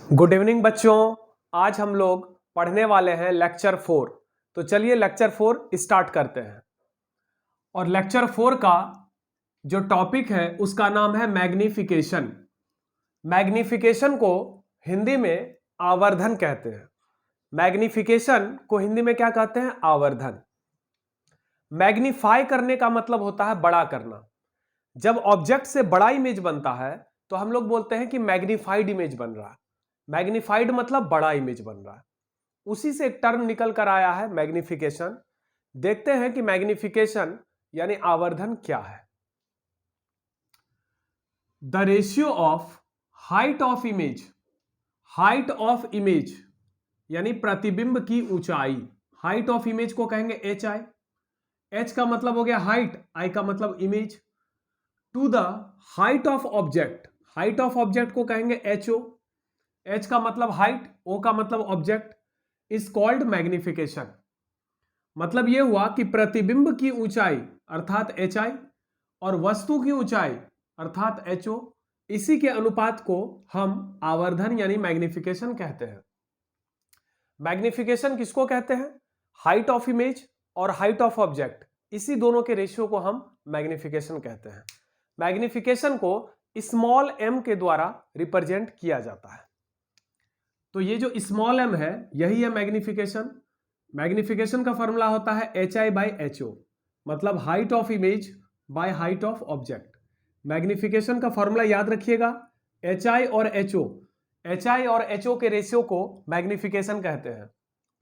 Good evening बच्चों। आज हम लोग पढ़ने वाले हैं लेक्चर 4। तो चलिए लेक्चर 4 स्टार्ट करते हैं। और लेक्चर 4 का जो टॉपिक है उसका नाम है मैग्निफिकेशन। मैग्निफिकेशन को हिंदी में आवर्धन कहते हैं। मैग्निफिकेशन को हिंदी में क्या कहते हैं? आवर्धन। मैग्नीफाई करने का मतलब होता है बड़ा करना। जब ऑब्जेक्ट से बड़ा इमेज बनता है तो हम लोग बोलते हैं कि मैग्नीफाइड इमेज बन रहा है। मैग्नीफाइड मतलब बड़ा इमेज बन रहा है। उसी से एक टर्म निकल कर आया है मैग्निफिकेशन। देखते हैं कि मैग्निफिकेशन यानी आवर्धन क्या है। The ratio of height of image, height of image यानी प्रतिबिंब की ऊंचाई। हाइट ऑफ इमेज को कहेंगे एच आई। एच का मतलब हो गया हाइट, आई का मतलब image. To the height of object, height of object को कहेंगे एच ओ। एच का मतलब हाइट, ओ का मतलब ऑब्जेक्ट, इज कॉल्ड मैग्निफिकेशन। मतलब यह हुआ कि प्रतिबिंब की ऊंचाई अर्थात एच आई और वस्तु की ऊंचाई अर्थात एच ओ, इसी के अनुपात को हम आवर्धन यानी मैग्निफिकेशन कहते हैं। मैग्निफिकेशन किसको कहते हैं? हाइट ऑफ इमेज और हाइट ऑफ ऑब्जेक्ट, इसी दोनों के रेशियो को हम मैग्निफिकेशन कहते हैं। मैग्निफिकेशन को स्मॉल एम के द्वारा रिप्रेजेंट किया जाता है। तो ये जो स्मॉल एम है यही है मैग्निफिकेशन। मैग्निफिकेशन का फॉर्मूला होता है H I by H O, मतलब height of image by height of object. Magnification का फॉर्मूला याद रखिएगा, एच आई और एच ओ। एच आई और एच ओ के रेशियो को मैग्निफिकेशन कहते हैं।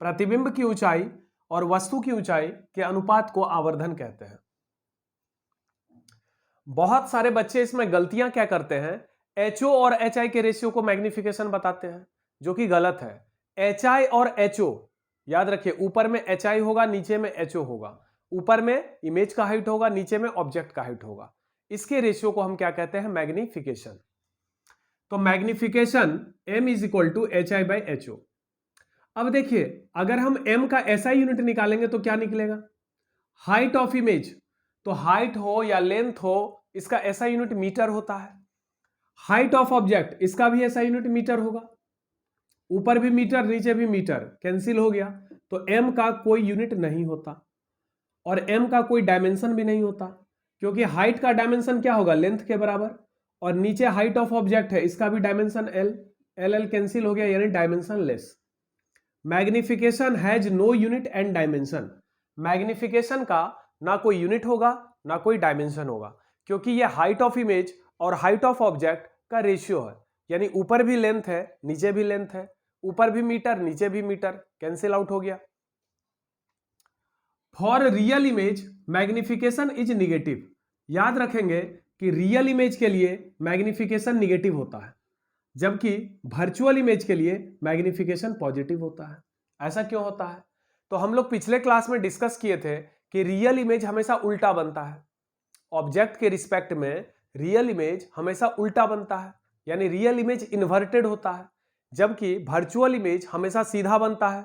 प्रतिबिंब की ऊंचाई और वस्तु की ऊंचाई के अनुपात को आवर्धन कहते हैं। बहुत सारे बच्चे इसमें गलतियां क्या करते हैं, एच ओ और एच आई के रेशियो को मैग्निफिकेशन बताते हैं, जो कि गलत है। एच आई और एच ओ याद रखिए, ऊपर में एच आई होगा, नीचे में एच ओ होगा। ऊपर में इमेज का हाइट होगा, नीचे में ऑब्जेक्ट का हाइट होगा। इसके रेशियो को हम क्या कहते हैं? मैग्निफिकेशन। तो magnification m is equal to H I by H O. अब देखिए, अगर हम m का SI यूनिट निकालेंगे तो क्या निकलेगा? हाइट ऑफ इमेज, तो हाइट हो या लेंथ हो, इसका SI यूनिट मीटर होता है। हाइट ऑफ ऑब्जेक्ट, इसका भी SI यूनिट मीटर होगा। ऊपर भी मीटर, नीचे भी मीटर, कैंसिल हो गया। तो m का कोई यूनिट नहीं होता और m का कोई डायमेंशन भी नहीं होता, क्योंकि हाइट का डायमेंशन क्या होगा? लेंथ के बराबर। और नीचे हाइट ऑफ ऑब्जेक्ट है, इसका भी डायमेंशन l, l कैंसिल हो गया, यानी dimensionless. Magnification has no unit and dimension. Magnification का ना कोई यूनिट होगा ना कोई डायमेंशन होगा, क्योंकि यह हाइट ऑफ इमेज और हाइट ऑफ ऑब्जेक्ट का रेशियो है। यानी ऊपर भी लेंथ है, नीचे भी लेंथ है, ऊपर भी मीटर, नीचे भी मीटर, कैंसिल आउट हो गया। For real image magnification is negative. याद रखेंगे कि रियल इमेज के लिए मैग्निफिकेशन निगेटिव होता है, जबकि वर्चुअल इमेज के लिए मैग्निफिकेशन पॉजिटिव होता है। ऐसा क्यों होता है? तो हम लोग पिछले क्लास में डिस्कस किए थे कि रियल इमेज हमेशा उल्टा बनता है। ऑब्जेक्ट के रिस्पेक्ट में रियल इमेज हमेशा उल्टा बनता है, यानी रियल इमेज इन्वर्टेड होता है, जबकि वर्चुअल इमेज हमेशा सीधा बनता है।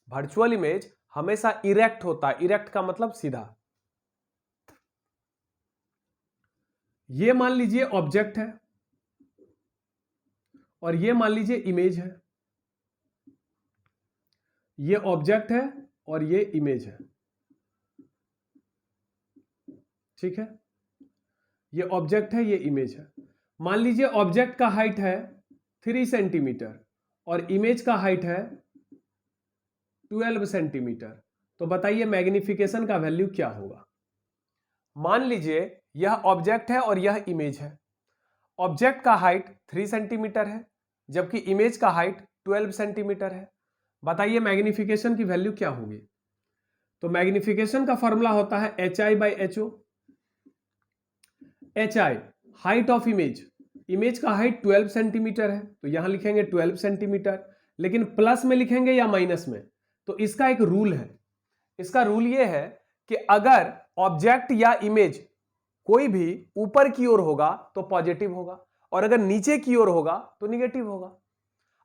वर्चुअल इमेज हमेशा इरेक्ट होता है। इरेक्ट का मतलब सीधा। ये मान लीजिए ऑब्जेक्ट है और ये मान लीजिए इमेज है। ये ऑब्जेक्ट है और ये इमेज है, ठीक है। ये ऑब्जेक्ट है, ये इमेज है। मान लीजिए ऑब्जेक्ट का हाइट है 3 सेंटीमीटर और इमेज का हाइट है 12 सेंटीमीटर। तो बताइए मैग्निफिकेशन का वैल्यू क्या होगा? मान लीजिए यह ऑब्जेक्ट है और यह इमेज है। ऑब्जेक्ट का हाइट 3 सेंटीमीटर है, जबकि इमेज का हाइट 12 सेंटीमीटर है। बताइए मैग्निफिकेशन की वैल्यू क्या होगी? तो मैग्निफिकेशन का फॉर्मूला होता है H I by H O. H I height of image, image का हाइट 12 सेंटीमीटर है, तो यहां लिखेंगे 12 सेंटीमीटर, लेकिन प्लस में लिखेंगे या माइनस में? तो इसका एक रूल है। इसका रूल यह है कि अगर ऑब्जेक्ट या इमेज कोई भी ऊपर की ओर होगा तो पॉजिटिव होगा, और अगर नीचे की ओर होगा तो निगेटिव होगा।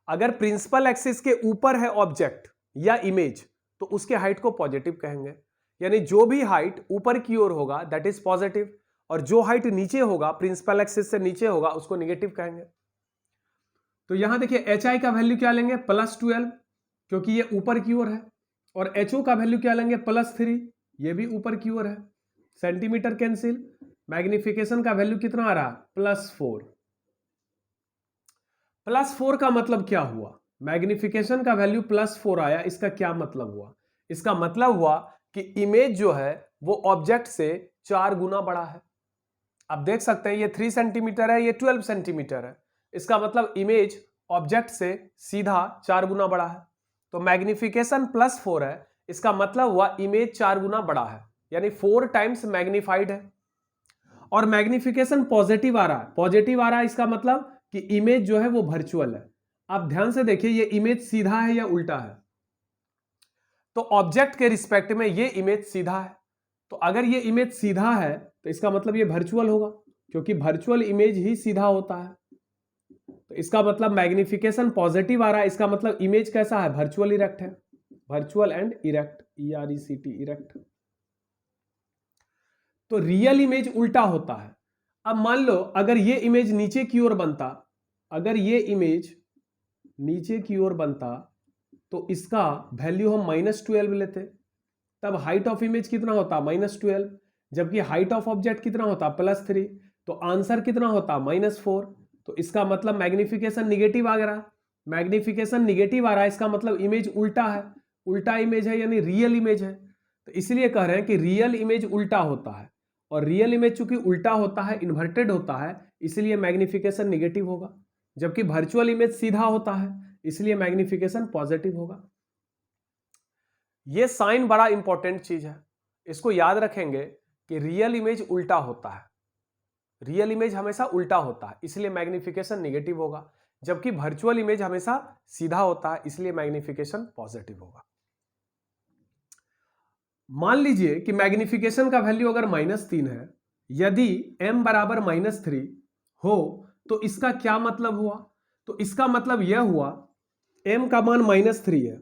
अगर प्रिंसिपल एक्सिस के ऊपर है ऑब्जेक्ट या इमेज तो उसके हाइट को पॉजिटिव कहेंगे, यानी जो भी हाइट ऊपर की ओर होगा दैट इज पॉजिटिव, और जो हाइट नीचे होगा, प्रिंसिपल एक्सिस से नीचे होगा, उसको निगेटिव कहेंगे। तो यहां देखिए एच आई का वैल्यू क्या लेंगे +12, क्योंकि ये ऊपर की ओर है, और एच ओ का वैल्यू क्या लेंगे +3, ये भी ऊपर की ओर है। सेंटीमीटर कैंसिल, मैग्निफिकेशन का वैल्यू कितना आ रहा +4। +4 का मतलब क्या हुआ, मैग्निफिकेशन का वैल्यू +4 आया, इसका क्या मतलब हुआ, इसका मतलब हुआ कि इमेज जो है वो ऑब्जेक्ट से 4 गुना बड़ा है। आप देख सकते हैं ये 3 सेंटीमीटर है, ये 12 सेंटीमीटर है, इसका मतलब इमेज ऑब्जेक्ट से सीधा 4 गुना बड़ा है। तो मैग्निफिकेशन +4 है, इसका मतलब हुआ इमेज 4 गुना बड़ा है, यानी 4 टाइम्स मैग्निफाइड है। और मैग्निफिकेशन पॉजिटिव आ रहा है, पॉजिटिव आ रहा है, इसका मतलब कि इमेज जो है वो वर्चुअल है। आप ध्यान से देखिए ये इमेज सीधा है या उल्टा है, तो ऑब्जेक्ट के रिस्पेक्ट में ये इमेज सीधा है। तो अगर ये इमेज सीधा है तो इसका मतलब ये वर्चुअल होगा, क्योंकि वर्चुअल इमेज ही सीधा होता है। तो इसका मतलब मैग्निफिकेशन पॉजिटिव आ रहा है, इसका मतलब इमेज कैसा है, वर्चुअल इरेक्ट है, virtual and erect, ERECT, erect. तो रियल इमेज उल्टा होता है। अब मान लो अगर ये इमेज नीचे की ओर बनता, अगर ये इमेज नीचे की ओर बनता तो इसका वैल्यू हम -12 लेते, तब हाइट ऑफ इमेज कितना होता -12, जबकि हाइट ऑफ ऑब्जेक्ट कितना होता +3, तो आंसर कितना होता -4। तो इसका मतलब मैग्निफिकेशन निगेटिव आ गया, मैग्निफिकेशन निगेटिव आ रहा है, इसका मतलब इमेज उल्टा है, उल्टा इमेज है यानी रियल इमेज है। तो इसलिए कह रहे हैं कि रियल इमेज उल्टा होता है, और रियल इमेज चूंकि उल्टा होता है, इन्वर्टेड होता है, इसलिए मैग्निफिकेशन निगेटिव होगा, जबकि वर्चुअल इमेज सीधा होता है, इसलिए मैग्निफिकेशन पॉजिटिव होगा। यह साइन बड़ा इंपॉर्टेंट चीज है, इसको याद रखेंगे कि रियल इमेज उल्टा होता है, रियल इमेज हमेशा उल्टा होता है, इसलिए मैग्निफिकेशन नेगेटिव होगा, जबकि वर्चुअल इमेज हमेशा सीधा होता है, इसलिए मैग्निफिकेशन पॉजिटिव होगा। मान लीजिए कि मैग्निफिकेशन का वैल्यू अगर -3 है, यदि m बराबर -3 हो तो इसका क्या मतलब हुआ, तो इसका मतलब यह हुआ m का मान -3 है,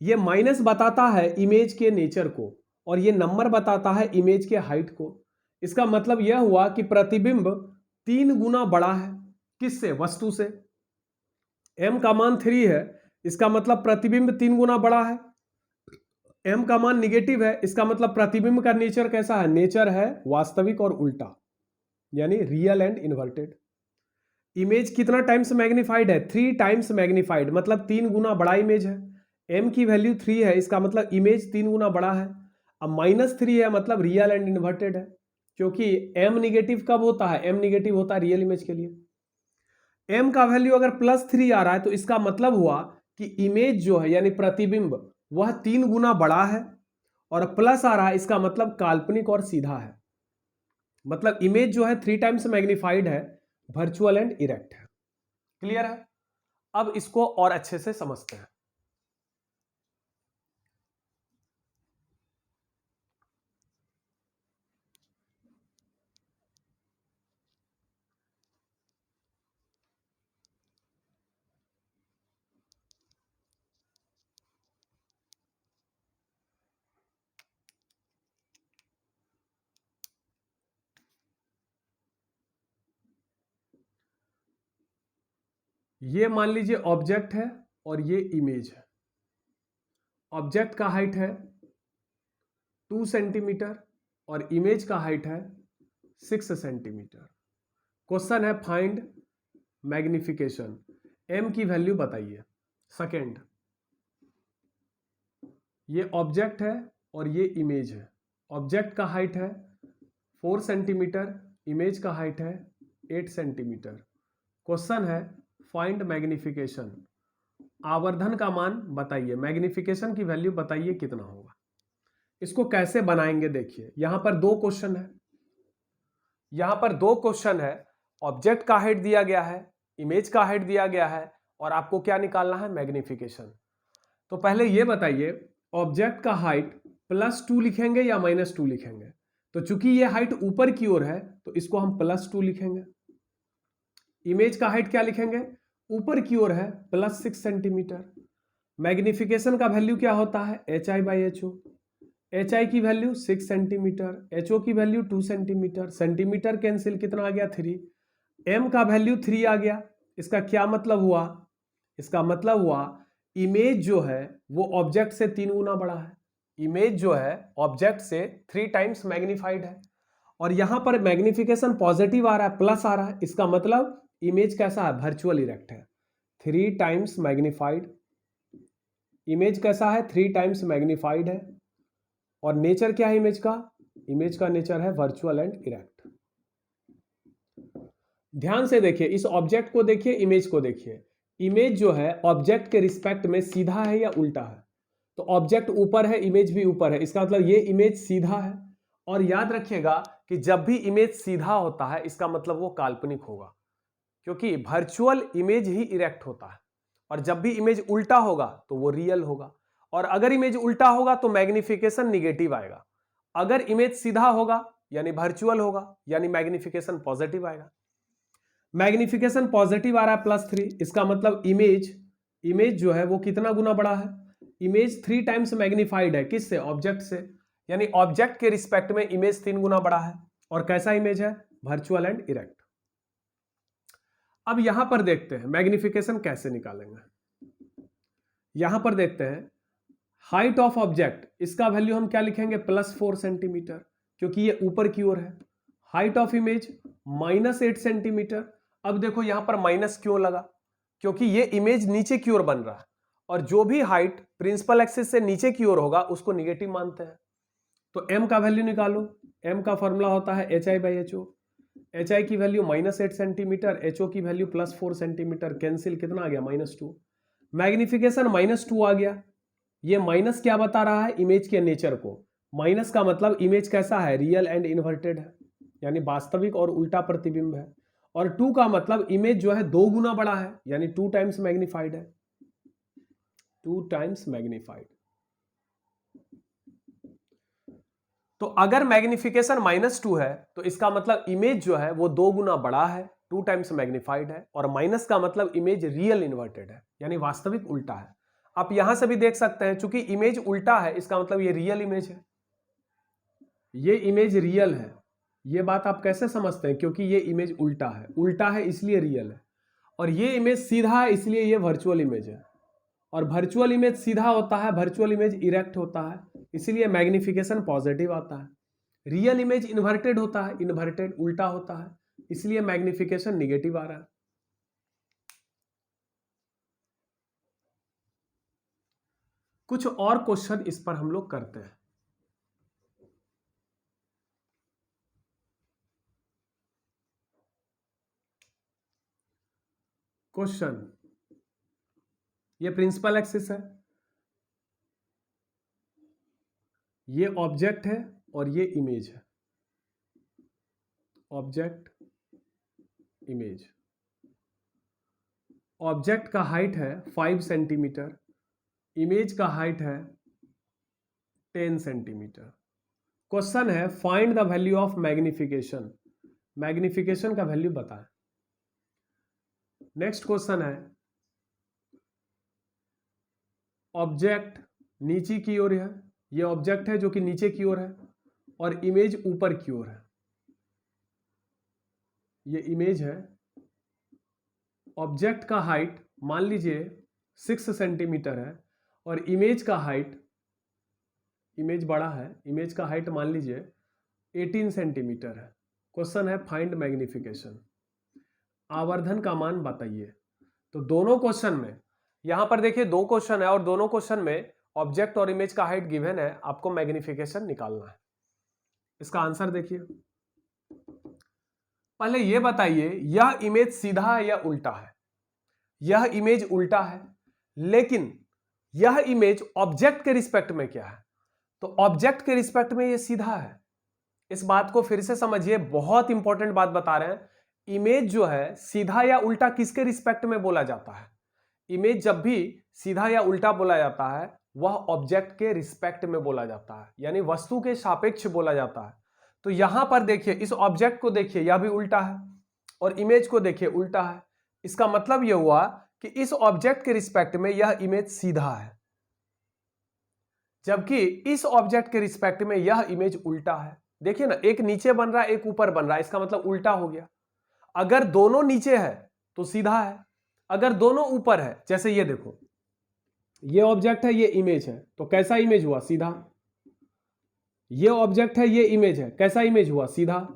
यह माइनस बताता है इमेज के नेचर को, और यह नंबर बताता है इमेज के हाइट को। इसका मतलब यह हुआ कि प्रतिबिंब 3 गुना बड़ा है, किससे, वस्तु से। m का मान 3 है, इसका मतलब प्रतिबिंब 3 गुना बड़ा है। m का मान निगेटिव है, इसका मतलब प्रतिबिंब का नेचर कैसा है, नेचर है वास्तविक और उल्टा, यानी रियल एंड इन्वर्टेड। इमेज कितना टाइम्स मैग्निफाइड है, 3 टाइम्स मैग्निफाइड, मतलब 3 गुना बड़ा इमेज है। m की वैल्यू 3 है, इसका मतलब इमेज 3 गुना बड़ा है। अब -3 है, मतलब रियल एंड इन्वर्टेड है, क्योंकि m निगेटिव कब होता है, m निगेटिव होता है रियल इमेज के लिए। m का वैल्यू अगर +3 आ रहा है तो इसका मतलब हुआ कि इमेज जो है यानी प्रतिबिंब वह 3 गुना बड़ा है, और प्लस आ रहा है, इसका मतलब काल्पनिक और सीधा है, मतलब इमेज जो है 3 टाइम्स मैग्निफाइड है, वर्चुअल एंड इरेक्ट है। क्लियर है? अब इसको और अच्छे से समझते हैं। ये मान लीजिए ऑब्जेक्ट है और ये इमेज है। ऑब्जेक्ट का हाइट है 2 सेंटीमीटर और इमेज का हाइट है 6 सेंटीमीटर। क्वेश्चन है फाइंड मैग्निफिकेशन, m की वैल्यू बताइए। सेकेंड, ये ऑब्जेक्ट है और ये इमेज है। ऑब्जेक्ट का हाइट है 4 सेंटीमीटर, इमेज का हाइट है 8 सेंटीमीटर। क्वेश्चन है फाइंड मैग्निफिकेशन, आवर्धन का मान बताइए, मैग्निफिकेशन की वैल्यू बताइए कितना होगा। इसको कैसे बनाएंगे देखिए, यहां पर 2 क्वेश्चन है, यहां पर 2 क्वेश्चन है। ऑब्जेक्ट का हाइट दिया गया है, इमेज का हाइट दिया गया है, और आपको क्या निकालना है, मैग्निफिकेशन। तो पहले ये बताइए ऑब्जेक्ट का हाइट +2 लिखेंगे या -2 लिखेंगे। तो चूंकि ये हाइट ऊपर की ओर है तो इसको हम +2 लिखेंगे। इमेज का हाइट क्या लिखेंगे, ऊपर की ओर है, +6 सेंटीमीटर। मैग्निफिकेशन का वैल्यू क्या होता है, HI/HO। HI की वैल्यू 6 सेंटीमीटर, HO की वैल्यू 2 सेंटीमीटर, सेंटीमीटर कैंसिल कितना आ गया 3, m का वैल्यू 3 आ गया, इसका क्या मतलब हुआ? इसका मतलब हुआ इमेज जो है वो ऑब्जेक्ट से 3 गुना बड़ा है। इमेज जो है ऑब्जेक्ट से 3 टाइम्स मैग्नीफाइड है, और यहां पर मैग्निफिकेशन पॉजिटिव आ रहा है, प्लस आ रहा है। इसका मतलब इमेज कैसा है? वर्चुअल इरेक्ट है, 3 टाइम्स मैग्नीफाइड। इमेज कैसा है? 3 टाइम्स मैग्नीफाइड है। और नेचर क्या है इमेज का? इमेज का नेचर है वर्चुअल एंड इरेक्ट। ध्यान से देखिए, इस ऑब्जेक्ट को देखिए, इमेज को देखिए। इमेज जो है ऑब्जेक्ट के रिस्पेक्ट में सीधा है या उल्टा है? तो ऑब्जेक्ट ऊपर है, इमेज भी ऊपर है, इसका मतलब ये इमेज सीधा है। और याद रखिएगा कि जब भी इमेज सीधा होता है इसका मतलब वो काल्पनिक होगा, क्योंकि वर्चुअल इमेज ही इरेक्ट होता है। और जब भी इमेज उल्टा होगा तो वो रियल होगा। और अगर इमेज उल्टा होगा तो मैग्निफिकेशन निगेटिव आएगा। अगर इमेज सीधा होगा यानी वर्चुअल होगा, यानी मैग्निफिकेशन पॉजिटिव आएगा। मैग्निफिकेशन पॉजिटिव आ रहा है +3, इसका मतलब इमेज जो है वो कितना गुना बड़ा है? इमेज 3 टाइम्स मैग्नीफाइड है, किससे? ऑब्जेक्ट से। यानी ऑब्जेक्ट के रिस्पेक्ट में इमेज 3 गुना बड़ा है। और कैसा इमेज है? Virtual and erect. अब यहां पर देखते हैं मैग्निफिकेशन कैसे निकालेंगे। यहां पर देखते हैं हाइट ऑफ ऑब्जेक्ट, इसका वैल्यू हम क्या लिखेंगे? +4 सेंटीमीटर, क्योंकि ये ऊपर की ओर है। Height of image -8 centimetre. अब देखो यहां पर माइनस क्यों लगा? क्योंकि ये इमेज नीचे की ओर बन रहा है, और जो भी हाइट प्रिंसिपल एक्सिस से नीचे की ओर होगा उसको निगेटिव मानते हैं। तो m का वैल्यू निकालो। m का फॉर्मूला होता है HI/HO। HI की वैल्यू -8 सेंटीमीटर, HO की वैल्यू +4 सेंटीमीटर। कैंसिल, कितना आ गया? -2। मैग्निफिकेशन -2 आ गया। ये माइनस क्या बता रहा है? इमेज के नेचर को। माइनस का मतलब इमेज कैसा है? रियल एंड इन्वर्टेड है, यानी वास्तविक और उल्टा प्रतिबिंब है। और 2 का मतलब इमेज जो है 2 गुना बड़ा है, यानी 2 टाइम्स मैग्नीफाइड है, 2 टाइम्स मैग्नीफाइड। तो अगर मैग्निफिकेशन -2 है तो इसका मतलब इमेज जो है वो 2 गुना बड़ा है, 2 टाइम्स मैग्नीफाइड है। और माइनस का मतलब इमेज रियल इन्वर्टेड है, यानी वास्तविक उल्टा है। आप यहां से भी देख सकते हैं, चूंकि इमेज उल्टा है इसका मतलब ये रियल इमेज है, ये इमेज रियल है। ये बात आप कैसे समझते हैं? क्योंकि ये इमेज उल्टा है, उल्टा है इसलिए रियल है। और ये इमेज सीधा है इसलिए ये वर्चुअल इमेज है। और वर्चुअल इमेज सीधा होता है, वर्चुअल इमेज इरेक्ट होता है, इसलिए मैग्निफिकेशन पॉजिटिव आता है। रियल इमेज इन्वर्टेड होता है, इन्वर्टेड उल्टा होता है, इसलिए मैग्निफिकेशन निगेटिव आ रहा है। कुछ और क्वेश्चन इस पर हम लोग करते हैं। क्वेश्चन, ये प्रिंसिपल एक्सिस है, ये ऑब्जेक्ट है और ये इमेज है। Object, image. ऑब्जेक्ट का हाइट है 5 सेंटीमीटर, इमेज का हाइट है 10 सेंटीमीटर। क्वेश्चन है find the value of magnification. Magnification का वैल्यू बताएं। नेक्स्ट क्वेश्चन है ऑब्जेक्ट नीचे की ओर है, ये ऑब्जेक्ट है जो कि नीचे की ओर है, और इमेज ऊपर की ओर है। ये इमेज है। ऑब्जेक्ट का हाइट मान लीजिए 6 सेंटीमीटर है, और इमेज का हाइट, इमेज बड़ा है, इमेज का हाइट मान लीजिए 18 सेंटीमीटर है। क्वेश्चन है फाइंड मैग्निफिकेशन, आवर्धन का मान बताइए। तो दोनों क्वेश्चन में, यहां पर देखिए 2 क्वेश्चन है और दोनों क्वेश्चन में ऑब्जेक्ट और इमेज का हाइट गिवन है, आपको मैग्निफिकेशन निकालना है। इसका आंसर देखिए। पहले यह बताइए यह इमेज सीधा है या उल्टा है? यह इमेज उल्टा है, लेकिन यह इमेज ऑब्जेक्ट के रिस्पेक्ट में क्या है? तो ऑब्जेक्ट के रिस्पेक्ट में यह सीधा है। इस बात को फिर से समझिए, बहुत इंपॉर्टेंट बात बता रहे हैं। इमेज जो है सीधा या उल्टा किसके रिस्पेक्ट में बोला जाता है? इमेज जब भी सीधा या उल्टा बोला जाता है वह ऑब्जेक्ट के रिस्पेक्ट में बोला जाता है, यानी वस्तु के सापेक्ष बोला जाता है। तो यहां पर देखिए, इस ऑब्जेक्ट को देखिए, यह भी उल्टा है, और इमेज को देखिए उल्टा है। इसका मतलब यह हुआ कि इस ऑब्जेक्ट के रिस्पेक्ट में यह इमेज सीधा है, जबकि इस ऑब्जेक्ट के रिस्पेक्ट में यह इमेज उल्टा है। देखिए ना, एक नीचे बन रहा है, एक ऊपर बन रहा है, इसका मतलब उल्टा हो गया। अगर दोनों नीचे है तो सीधा है। अगर दोनों ऊपर है, जैसे ये देखो, ये ऑब्जेक्ट है, ये इमेज है, तो कैसा इमेज हुआ? सीधा। ये ऑब्जेक्ट है, ये इमेज है, कैसा इमेज हुआ? सीधा।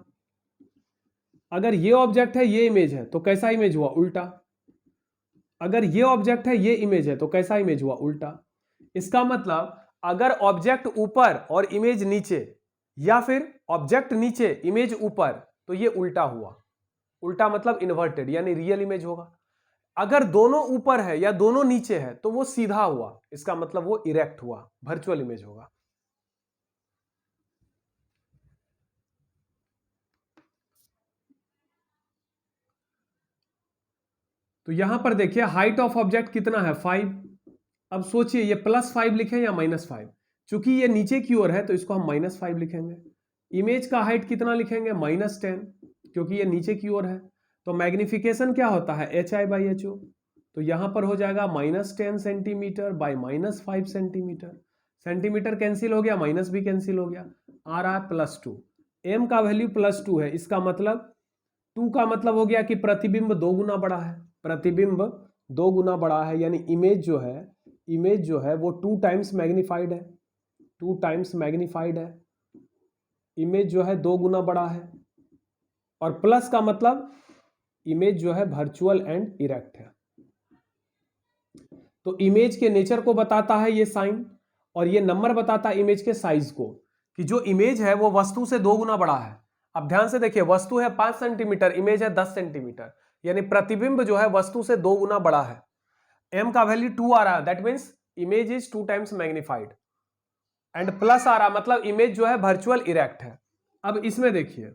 अगर ये ऑब्जेक्ट है, ये इमेज है, तो कैसा इमेज हुआ? उल्टा। अगर ये ऑब्जेक्ट है, ये इमेज है, तो कैसा इमेज हुआ? उल्टा। इसका मतलब अगर ऑब्जेक्ट ऊपर और इमेज नीचे, या फिर ऑब्जेक्ट नीचे इमेज ऊपर, तो ये उल्टा हुआ। उल्टा मतलब इन्वर्टेड, यानी रियल इमेज होगा। अगर दोनों ऊपर है या दोनों नीचे है तो वो सीधा हुआ, इसका मतलब वो इरेक्ट हुआ, वर्चुअल इमेज होगा। तो यहां पर देखिए हाइट ऑफ ऑब्जेक्ट कितना है? 5। अब सोचिए ये +5 लिखें या -5। चूंकि ये नीचे की ओर है तो इसको हम -5 लिखेंगे। इमेज का हाइट कितना लिखेंगे? -10, क्योंकि ये नीचे की ओर है। तो मैग्निफिकेशन क्या होता है? HI/HO। तो यहां पर हो जाएगा -10 centimetre by -5 centimetre. Centimetre cancel हो गया, माइनस भी कैंसिल हो गया, आ रहा है +2। m का वैल्यू +2 है, इसका मतलब 2 का मतलब हो गया कि प्रतिबिंब 2 गुना बड़ा है। प्रतिबिंब 2 गुना बड़ा है, यानी इमेज जो है वो 2 टाइम्स मैग्नीफाइड है। 2 टाइम्स मैग्नीफाइड है, इमेज जो है 2 गुना बड़ा है। और प्लस का मतलब इमेज जो है वर्चुअल एंड इरेक्ट है। तो इमेज के नेचर को बताता है ये साइन, और ये नंबर बताता है इमेज के साइज को, कि जो इमेज है वो वस्तु से 2 गुना बड़ा है। अब ध्यान से देखिए, वस्तु है 5 सेंटीमीटर, इमेज है 10 सेंटीमीटर, यानी प्रतिबिंब जो है वस्तु से 2 गुना बड़ा है। m का वैल्यू 2 आ रहा है, that means image is 2 times magnified. And plus आ रहा, मतलब इमेज जो है वर्चुअल इरेक्ट है। अब इसमें देखिए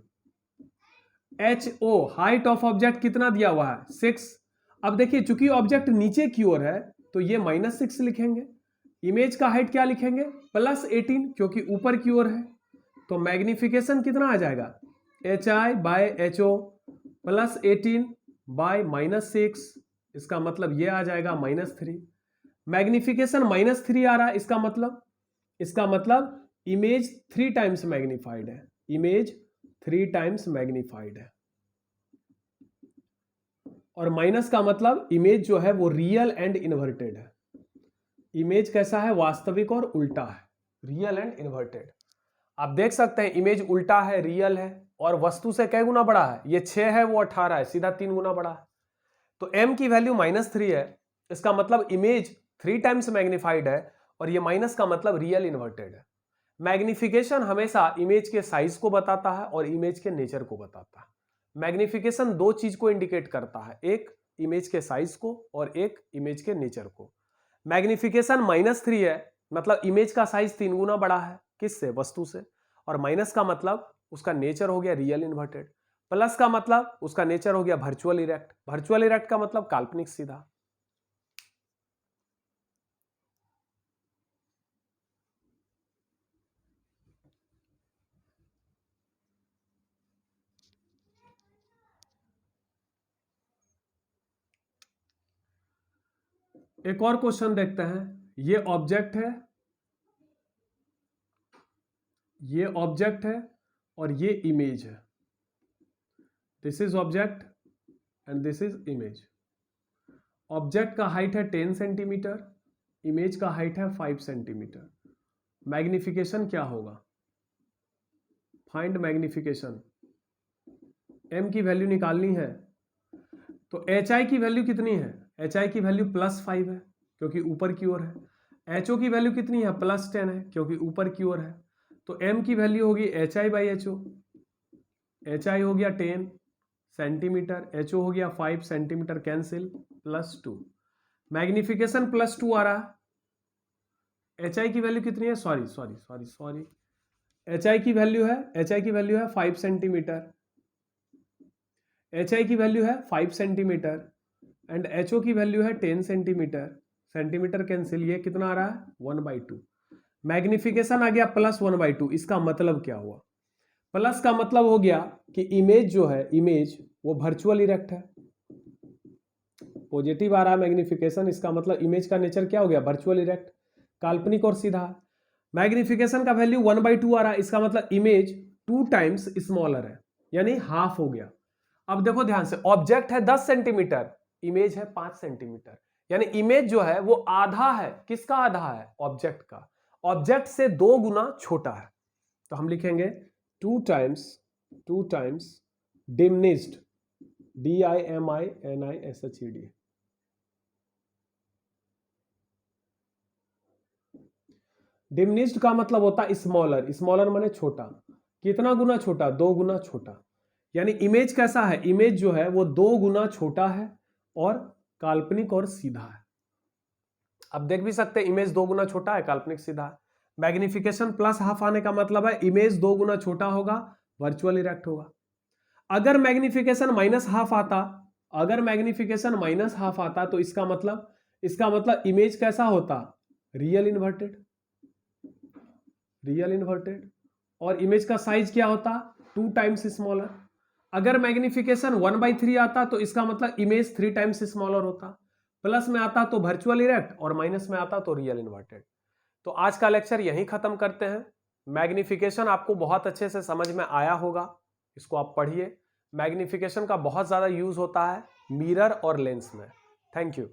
HO हाइट ऑफ ऑब्जेक्ट कितना दिया हुआ है? 6। अब देखिए चूंकि ऑब्जेक्ट नीचे की ओर है तो ये -6 लिखेंगे। इमेज का हाइट क्या लिखेंगे? +18, क्योंकि ऊपर की ओर है। तो मैग्निफिकेशन कितना आ जाएगा? HI/HO +18 बाय -6, इसका मतलब ये आ जाएगा -3। मैग्निफिकेशन -3 आ रहा है, इसका मतलब इमेज 3 टाइम्स मैग्नीफाइड है। इमेज 3 टाइम्स मैग्नीफाइड है। और माइनस का मतलब इमेज जो है वो रियल एंड इन्वर्टेड है। इमेज कैसा है? वास्तविक और उल्टा है, रियल एंड इन्वर्टेड। आप देख सकते हैं इमेज उल्टा है, रियल है, और वस्तु से कै गुना बड़ा है? ये 6 है, वो 18 है, सीधा 3 गुना बड़ा है। तो m की वैल्यू -3 है, इसका मतलब इमेज 3 टाइम्स मैग्नीफाइड है, और ये माइनस का मतलब रियल इन्वर्टेड है। मैग्निफिकेशन हमेशा इमेज के साइज को बताता है और इमेज के नेचर को बताता है। मैग्निफिकेशन 2 चीज को इंडिकेट करता है, एक इमेज के साइज को और एक इमेज के नेचर को। मैग्निफिकेशन -3 है, मतलब इमेज का साइज 3 गुना बड़ा है, किससे? वस्तु से। और माइनस का मतलब उसका नेचर हो गया रियल इन्वर्टेड। प्लस का मतलब उसका नेचर हो गया वर्चुअल इरेक्ट। वर्चुअल इरेक्ट का मतलब काल्पनिक सीधा। एक और क्वेश्चन देखते हैं। ये ऑब्जेक्ट है, ये ऑब्जेक्ट है और ये इमेज है। This is object and this is image. Object का हाइट है 10 सेंटीमीटर, इमेज का हाइट है 5 सेंटीमीटर। मैग्निफिकेशन क्या होगा? Find magnification. m की वैल्यू निकालनी है, तो HI की वैल्यू कितनी है? HI की वैल्यू +5 है, क्योंकि ऊपर की ओर है। HO की वैल्यू कितनी है? +10 है, क्योंकि ऊपर की ओर है। तो m की वैल्यू होगी HI/HO। HI हो गया 10 सेंटीमीटर, HO हो गया 5 सेंटीमीटर, कैंसिल, +2। मैग्निफिकेशन +2 आ रहा है। HI की वैल्यू कितनी है? सॉरी, HI की वैल्यू है 5 सेंटीमीटर। HI की वैल्यू है 5 सेंटीमीटर एंड HO की वैल्यू है 10 सेंटीमीटर। सेंटीमीटर कैंसिल, ये कितना आ रहा है? 1/2। मैग्निफिकेशन आ गया +1/2। इसका मतलब क्या हुआ? प्लस का मतलब हो गया कि इमेज जो है, इमेज वो वर्चुअल इरेक्ट है। पॉजिटिव आ रहा है मैग्निफिकेशन, इसका मतलब इमेज का नेचर क्या हो गया? वर्चुअल इरेक्ट, काल्पनिक और सीधा। मैग्निफिकेशन का वैल्यू 1/2 आ रहा है, इसका मतलब इमेज 2 टाइम्स स्मॉलर है, यानी हाफ हो गया। अब देखो ध्यान से, ऑब्जेक्ट है 10 सेंटीमीटर, इमेज है 5 सेंटीमीटर, यानी इमेज जो है वो आधा है, किसका आधा है? ऑब्जेक्ट का। ऑब्जेक्ट से 2 गुना छोटा है, तो हम लिखेंगे 2 टाइम्स डिमिनिश्ड, DIMINISHED। डिमिनिश्ड का मतलब होता है स्मॉलर, स्मॉलर माने छोटा। कितना गुना छोटा? 2 गुना छोटा। यानी इमेज कैसा है? इमेज जो है वो 2 गुना छोटा है और काल्पनिक और सीधा है। अब देख भी सकते हैं इमेज 2 गुना छोटा है, काल्पनिक सीधा है। मैग्निफिकेशन प्लस हाफ आने का मतलब है इमेज 2 गुना छोटा होगा, वर्चुअल इरेक्ट होगा। अगर मैग्निफिकेशन माइनस हाफ आता, तो इसका मतलब इमेज कैसा होता? Real inverted. और इमेज का साइज क्या होता? 2 टाइम्स स्मॉलर। अगर मैग्निफिकेशन 1/3 आता तो इसका मतलब इमेज 3 टाइम्स स्मॉलर होता। प्लस में आता तो वर्चुअल इरेक्ट और माइनस में आता तो रियल इन्वर्टेड। तो आज का लेक्चर यहीं खत्म करते हैं। मैग्निफिकेशन आपको बहुत अच्छे से समझ में आया होगा, इसको आप पढ़िए। मैग्निफिकेशन का बहुत ज्यादा यूज होता है मिरर और लेंस में। Thank you.